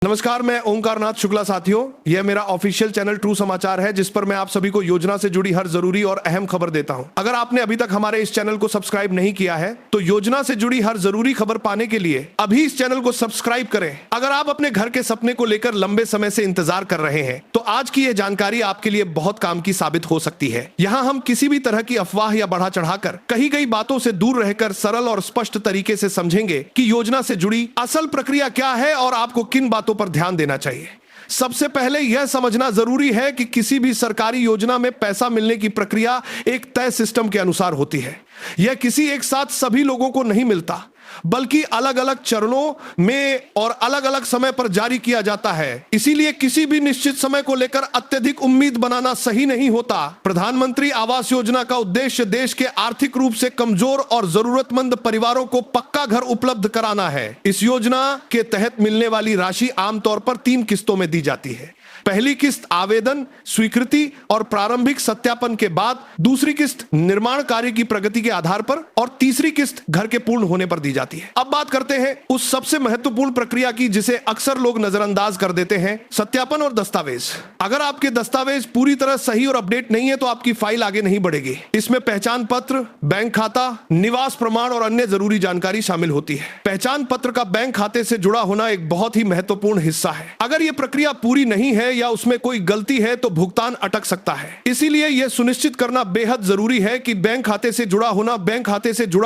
नमस्कार, मैं ओंकारनाथ शुक्ला। साथियों, यह मेरा ऑफिशियल चैनल ट्रू समाचार है, जिस पर मैं आप सभी को योजना से जुड़ी हर जरूरी और अहम खबर देता हूं। अगर आपने अभी तक हमारे इस चैनल को सब्सक्राइब नहीं किया है तो योजना से जुड़ी हर जरूरी खबर पाने के लिए अभी इस चैनल को सब्सक्राइब करें। अगर आप अपने घर के सपने को लेकर लंबे समय से इंतजार कर रहे हैं तो आज की यह जानकारी आपके लिए बहुत काम की साबित हो सकती है। यहाँ हम किसी भी तरह की अफवाह या बढ़ा चढ़ाकर कही गई बातों से दूर रहकर सरल और स्पष्ट तरीके से समझेंगे कि योजना से जुड़ी असल प्रक्रिया क्या है और आपको किन बातों पर ध्यान देना चाहिए। सबसे पहले यह समझना जरूरी है कि किसी भी सरकारी योजना में पैसा मिलने की प्रक्रिया एक तय सिस्टम के अनुसार होती है। यह किसी एक साथ सभी लोगों को नहीं मिलता, बल्कि अलग अलग चरणों में और अलग अलग समय पर जारी किया जाता है। इसीलिए किसी भी निश्चित समय को लेकर अत्यधिक उम्मीद बनाना सही नहीं होता। प्रधानमंत्री आवास योजना का उद्देश्य देश के आर्थिक रूप से कमजोर और जरूरतमंद परिवारों को पक्का घर उपलब्ध कराना है। इस योजना के तहत मिलने वाली राशि आमतौर पर 3 किस्तों में दी जाती है। पहली किस्त आवेदन, स्वीकृति और प्रारंभिक सत्यापन के बाद, दूसरी किस्त निर्माण कार्य की प्रगति के आधार पर और तीसरी किस्त घर के पूर्ण होने पर दी जाती है। अब बात करते हैं उस सबसे महत्वपूर्ण प्रक्रिया की जिसे अक्सर लोग नजरअंदाज कर देते हैं, सत्यापन और दस्तावेज। अगर आपके दस्तावेज पूरी तरह सही और अपडेट नहीं है तो आपकी फाइल आगे नहीं बढ़ेगी। इसमें पहचान पत्र, बैंक खाता, निवास प्रमाण और अन्य जरूरी जानकारी शामिल होती है। पहचान पत्र का बैंक खाते से जुड़ा होना एक बहुत ही महत्वपूर्ण हिस्सा है। अगर यह प्रक्रिया पूरी नहीं है या उसमें कोई गलती है तो भुगतान अटक सकता है। इसीलिए यह सुनिश्चित करना बेहद जरूरी है कि बैंक खाते से जुड़ा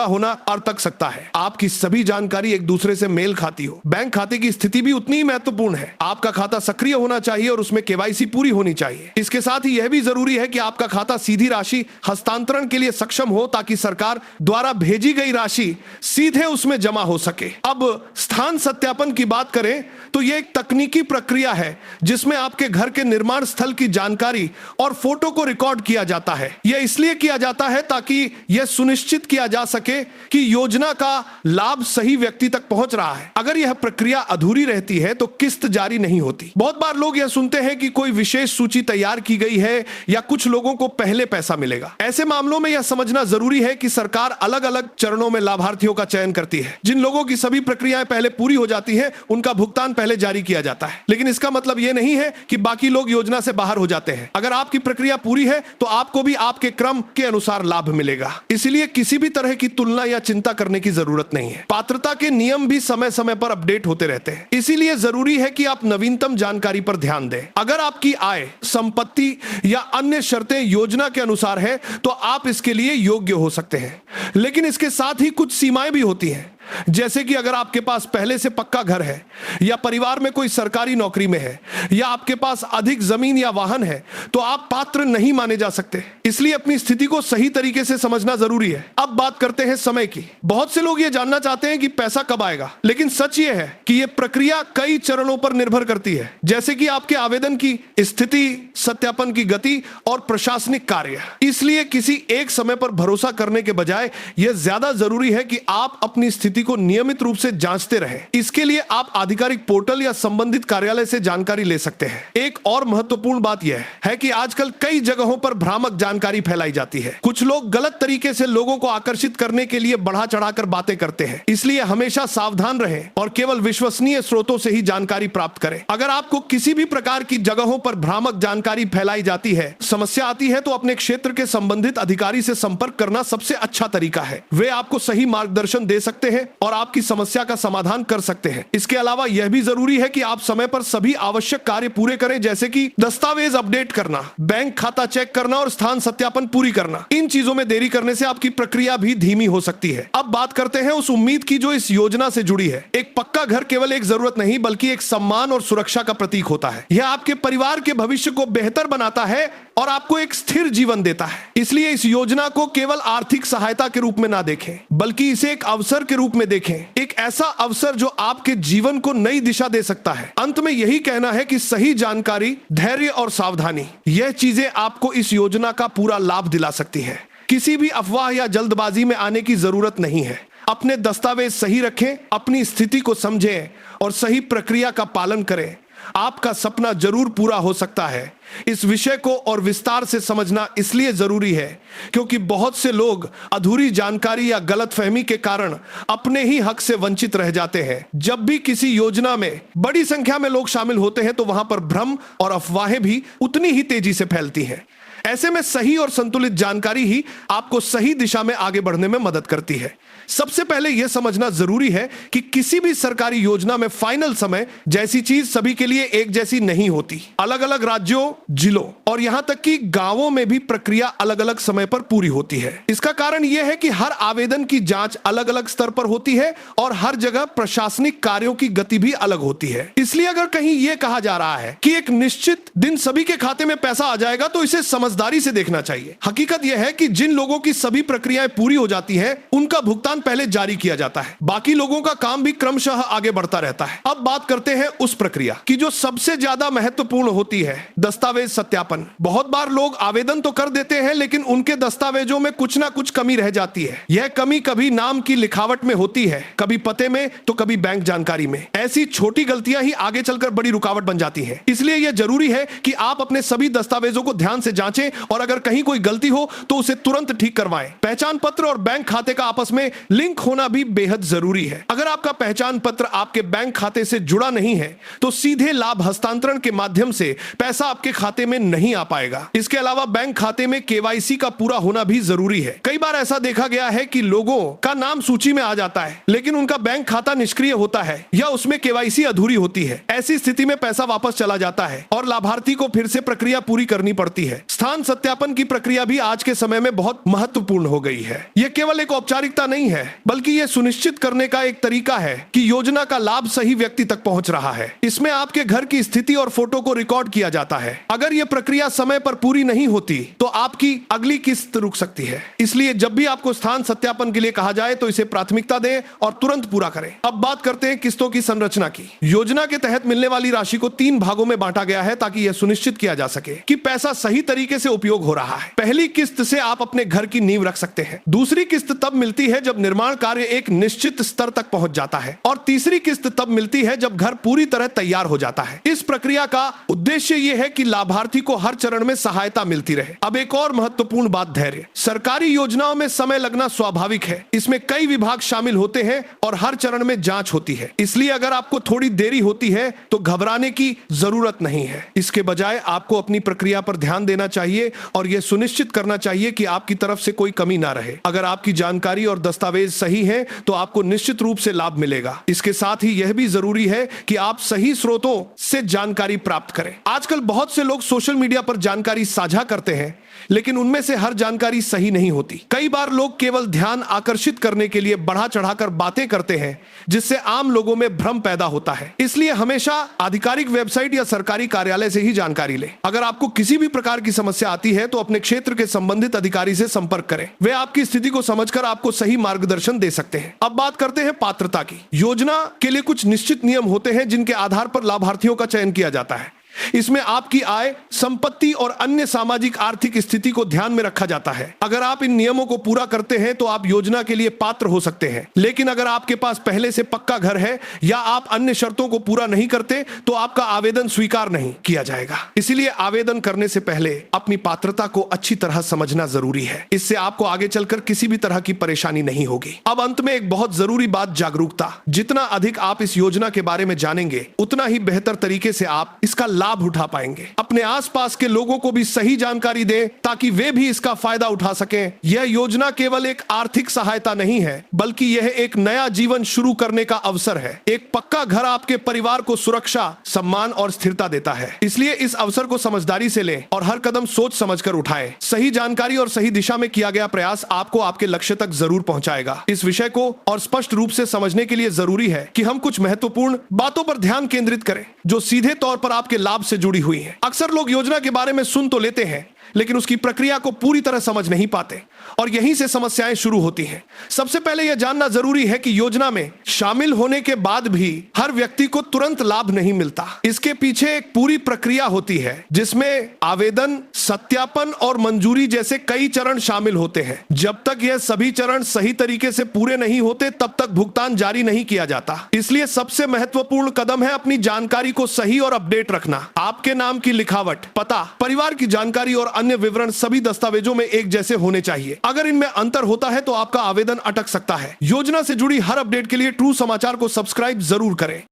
होना अटक सकता है। आपकी सभी जानकारी एक दूसरे से मेल खाती हो। बैंक खाते की स्थिति भी उतनी ही महत्वपूर्ण है। आपका खाता सक्रिय होना चाहिए और उसमें केवाईसी पूरी होनी चाहिए। इसके साथ ही यह भी जरूरी है कि आपका खाता सीधी राशि हस्तांतरण के लिए सक्षम हो, ताकि सरकार द्वारा भेजी गई राशि सीधे उसमें जमा हो सके। अब स्थान सत्यापन की बात करें तो यह एक तकनीकी प्रक्रिया है जिसमें आपके घर के निर्माण स्थल की जानकारी और फोटो को रिकॉर्ड किया जाता है। यह इसलिए किया जाता है ताकि यह सुनिश्चित किया जा सके कि योजना का लाभ सही व्यक्ति तक पहुंच रहा है। अगर यह प्रक्रिया अधूरी रहती है तो किस्त जारी नहीं होती। बहुत बार लोग यह सुनते हैं कि कोई विशेष सूची तैयार की गई है या कुछ लोगों को पहले पैसा मिलेगा। ऐसे मामलों में यह समझना जरूरी है कि सरकार अलग अलग चरणों में लाभार्थियों का चयन करती है। जिन लोगों की सभी प्रक्रियाएं पहले पूरी हो जाती है उनका भुगतान पहले जारी किया जाता है, लेकिन इसका मतलब यह नहीं है कि बाकी लोग योजना से बाहर हो जाते हैं। अगर आपकी प्रक्रिया पूरी है तो आपको भी आपके क्रम के अनुसार लाभ मिलेगा। इसलिए किसी भी तरह की तुलना या चिंता करने की जरूरत नहीं है। पात्रता के नियम भी समय समय पर अपडेट होते रहते हैं, इसीलिए जरूरी है कि आप नवीनतम जानकारी पर ध्यान दें। अगर आपकी आय, संपत्ति या अन्य शर्तें योजना के अनुसार है तो आप इसके लिए योग्य हो सकते हैं, लेकिन इसके साथ ही कुछ सीमाएं भी होती हैं। जैसे कि अगर आपके पास पहले से पक्का घर है या परिवार में कोई सरकारी नौकरी में है या आपके पास अधिक जमीन या वाहन है तो आप पात्र नहीं माने जा सकते। इसलिए अपनी स्थिति को सही तरीके से समझना जरूरी है। अब बात करते हैं समय की। बहुत से लोग ये जानना चाहते हैं कि पैसा कब आएगा, लेकिन सच ये है कि यह प्रक्रिया कई चरणों पर निर्भर करती है, जैसे कि आपके आवेदन की स्थिति, सत्यापन की गति और प्रशासनिक कार्य। इसलिए किसी एक समय पर भरोसा करने के बजाय यह ज्यादा जरूरी है कि आप अपनी स्थिति को नियमित रूप से जांचते रहें। इसके लिए आप आधिकारिक पोर्टल या संबंधित कार्यालय से जानकारी ले सकते हैं। एक और महत्वपूर्ण बात यह है कि आजकल कई जगहों पर भ्रामक जानकारी फैलाई जाती है। कुछ लोग गलत तरीके से लोगों को आकर्षित करने के लिए बढ़ा चढ़ाकर बातें करते हैं। इसलिए हमेशा सावधान रहें और केवल विश्वसनीय स्रोतों से ही जानकारी प्राप्त करें। अगर आपको किसी भी प्रकार की जगहों पर भ्रामक जानकारी फैलाई जाती है, समस्या आती है, तो अपने क्षेत्र के संबंधित अधिकारी से संपर्क करना सबसे अच्छा तरीका है। वे आपको सही मार्गदर्शन दे सकते हैं और आपकी समस्या का समाधान कर सकते हैं। इसके अलावा यह भी जरूरी है कि आप समय पर सभी आवश्यक कार्य पूरे करें, जैसे कि दस्तावेज अपडेट करना, बैंक खाता चेक करना और स्थान सत्यापन पूरी करना। इन चीजों में देरी करने से आपकी प्रक्रिया भी धीमी हो सकती है। अब बात करते हैं उस उम्मीद की जो इस योजना से जुड़ी है। एक पक्का घर केवल एक जरूरत नहीं बल्कि एक सम्मान और सुरक्षा का प्रतीक होता है। यह आपके परिवार के भविष्य को बेहतर बनाता है और आपको एक स्थिर जीवन देता है। इसलिए इस योजना को केवल आर्थिक सहायता के रूप में ना देखें, बल्कि इसे एक अवसर के रूप में देखें। एक ऐसा अवसर जो आपके जीवन को नई दिशा दे सकता है। अंत में यही कहना है कि सही जानकारी, धैर्य और सावधानी, यह चीजें आपको इस योजना का पूरा लाभ दिला सकती है। किसी भी अफवाह या जल्दबाजी में आने की जरूरत नहीं है। अपने दस्तावेज सही रखें, अपनी स्थिति को समझें और सही प्रक्रिया का पालन करें। आपका सपना जरूर पूरा हो सकता है। इस विषय को और विस्तार से समझना इसलिए जरूरी है क्योंकि बहुत से लोग अधूरी जानकारी या गलतफहमी के कारण अपने ही हक से वंचित रह जाते हैं। जब भी किसी योजना में बड़ी संख्या में लोग शामिल होते हैं तो वहां पर भ्रम और अफवाहें भी उतनी ही तेजी से फैलती हैं। ऐसे में सही और संतुलित जानकारी ही आपको सही दिशा में आगे बढ़ने में मदद करती है। सबसे पहले यह समझना जरूरी है कि किसी भी सरकारी योजना में फाइनल समय जैसी चीज सभी के लिए एक जैसी नहीं होती। अलग अलग राज्यों, जिलों और यहां तक कि गांवों में भी प्रक्रिया अलग अलग समय पर पूरी होती है। इसका कारण यह है कि हर आवेदन की जांच अलग अलग स्तर पर होती है और हर जगह प्रशासनिक कार्यों की गति भी अलग होती है। इसलिए अगर कहीं यह कहा जा रहा है कि एक निश्चित दिन सभी के खाते में पैसा आ जाएगा तो इसे समझदारी से देखना चाहिए। हकीकत यह है कि जिन लोगों की सभी प्रक्रियाएं पूरी हो जाती है उनका भुगतान पहले जारी किया जाता है, बाकी लोगों का काम भी क्रमशः आगे बढ़ता रहता है। अब बात करते हैं उस प्रक्रिया की जो सबसे ज्यादा महत्वपूर्ण होती है, दस्तावेज सत्यापन। बहुत बार लोग आवेदन तो कर देते हैं लेकिन उनके दस्तावेजों में कुछ ना कुछ कमी रह जाती है। यह कमी कभी नाम की लिखावट में होती है, कभी पते में तो कभी बैंक जानकारी में। ऐसी छोटी गलतियां ही आगे चलकर बड़ी रुकावट बन जाती हैं। इसलिए यह जरूरी है कि आप अपने सभी दस्तावेजों को ध्यान से जांचें और अगर कहीं कोई गलती हो तो उसे तुरंत ठीक करवाएं। पहचान पत्र और बैंक खाते का आपस में लिंक होना भी बेहद जरूरी है। अगर आपका पहचान पत्र आपके बैंक खाते से जुड़ा नहीं है तो सीधे लाभ हस्तांतरण के माध्यम से पैसा आपके खाते में नहीं आ पाएगा। इसके अलावा बैंक खाते में केवाईसी का पूरा होना भी जरूरी है। कई बार ऐसा देखा गया है कि लोगों का नाम सूची में आ जाता है लेकिन उनका बैंक खाता निष्क्रिय होता है या उसमें केवाईसी अधूरी होती है। ऐसी स्थिति में पैसा वापस चला जाता है और लाभार्थी को फिर से प्रक्रिया पूरी करनी पड़ती है। स्थान सत्यापन की प्रक्रिया भी आज के समय में बहुत महत्वपूर्ण हो गई है। यह केवल एक औपचारिकता नहीं है बल्कि यह सुनिश्चित करने का एक तरीका है कि योजना का लाभ सही व्यक्ति तक पहुंच रहा है। इसमें आपके घर की स्थिति और फोटो को रिकॉर्ड किया जाता है। अगर यह प्रक्रिया समय पर पूरी नहीं होती तो आपकी अगली किस्त रुक सकती है। इसलिए जब भी आपको स्थान सत्यापन के लिए कहा जाए तो इसे प्राथमिकता दें और तुरंत पूरा करें। अब बात करते हैं किस्तों की संरचना की। योजना के तहत मिलने वाली राशि को 3 भागों में बांटा गया है ताकि यह सुनिश्चित किया जा सके कि पैसा सही तरीके से उपयोग हो रहा है। पहली किस्त से आप अपने घर की नींव रख सकते हैं। दूसरी किस्त तब मिलती है जब निर्माण कार्य एक निश्चित स्तर तक पहुंच जाता है और तीसरी किस्त तब मिलती है जब घर पूरी तरह तैयार हो जाता है। इस प्रक्रिया का उद्देश्य यह है कि लाभार्थी को हर चरण में सहायता मिलती रहे। अब एक और महत्वपूर्ण बात, धैर्य। सरकारी योजनाओं में समय लगना स्वाभाविक है। इसमें कई विभाग शामिल होते हैं और हर चरण में जांच होती है। इसलिए अगर आपको थोड़ी देरी होती है तो घबराने की जरूरत नहीं है। इसके बजाय आपको अपनी प्रक्रिया पर ध्यान देना चाहिए और यह सुनिश्चित करना चाहिए कि आपकी तरफ से कोई कमी ना रहे। अगर आपकी जानकारी और दस्तावेज सही है तो आपको निश्चित रूप से लाभ मिलेगा। इसके साथ ही यह भी जरूरी है कि आप सही स्रोतों से जानकारी प्राप्त करें। आजकल बहुत से लोग सोशल मीडिया पर जानकारी साझा करते हैं लेकिन उनमें से हर जानकारी सही नहीं होती। कई बार लोग केवल ध्यान आकर्षित करने के लिए बढ़ा चढ़ाकर बातें करते हैं जिससे आम लोगों में भ्रम पैदा होता है। इसलिए हमेशा आधिकारिक वेबसाइट या सरकारी कार्यालय से ही जानकारी लें। अगर आपको किसी भी प्रकार की समस्या आती है तो अपने क्षेत्र के संबंधित अधिकारी से संपर्क करें। वे आपकी स्थिति को समझकर आपको सही मार्गदर्शन दे सकते हैं। अब बात करते हैं पात्रता की। योजना के लिए कुछ निश्चित नियम होते हैं जिनके आधार पर लाभार्थियों का चयन किया जाता है। इसमें आपकी आय, संपत्ति और अन्य सामाजिक आर्थिक स्थिति को ध्यान में रखा जाता है। अगर आप इन नियमों को पूरा करते हैं तो आप योजना के लिए पात्र हो सकते हैं। लेकिन अगर आपके पास पहले से पक्का घर है या आप अन्य शर्तों को पूरा नहीं करते तो आपका आवेदन स्वीकार नहीं किया जाएगा। इसीलिए आवेदन करने से पहले अपनी पात्रता को अच्छी तरह समझना जरूरी है। इससे आपको आगे चलकर किसी भी तरह की परेशानी नहीं होगी। अब अंत में एक बहुत जरूरी बात, जागरूकता। जितना अधिक आप इस योजना के बारे में जानेंगे उतना ही बेहतर तरीके से आप इसका लाभ उठा पाएंगे। अपने आसपास के लोगों को भी सही जानकारी दें ताकि वे भी इसका फायदा उठा सकें। यह योजना केवल एक आर्थिक सहायता नहीं है बल्कि यह एक नया जीवन शुरू करने का अवसर है। एक पक्का घर आपके परिवार को सुरक्षा, सम्मान और स्थिरता देता है। इसलिए इस अवसर को समझदारी से लें और हर कदम सोच समझकर उठाएं। सही जानकारी और सही दिशा में किया गया प्रयास आपको आपके लक्ष्य तक जरूर पहुंचाएगा। इस विषय को और स्पष्ट रूप से समझने के लिए जरूरी है कि हम कुछ महत्वपूर्ण बातों पर ध्यान केंद्रित करें जो सीधे तौर पर आपके लाभ से जुड़ी हुई है। अक्सर लोग योजना के बारे में सुन तो लेते हैं लेकिन उसकी प्रक्रिया को पूरी तरह समझ नहीं पाते और यहीं से समस्याएं शुरू होती हैं। सबसे पहले यह जानना जरूरी है कि योजना में शामिल होने के बाद भी हर व्यक्ति को तुरंत लाभ नहीं मिलता। इसके पीछे एक पूरी प्रक्रिया होती है जिसमें आवेदन, सत्यापन और मंजूरी जैसे कई चरण शामिल होते हैं। जब तक यह सभी चरण सही तरीके से पूरे नहीं होते तब तक भुगतान जारी नहीं किया जाता। इसलिए सबसे महत्वपूर्ण कदम है अपनी जानकारी को सही और अपडेट रखना। आपके नाम की लिखावट, पता, परिवार की जानकारी और अन्य विवरण सभी दस्तावेजों में एक जैसे होने चाहिए। अगर इनमें अंतर होता है तो आपका आवेदन अटक सकता है। योजना से जुड़ी हर अपडेट के लिए ट्रू समाचार को सब्सक्राइब जरूर करें।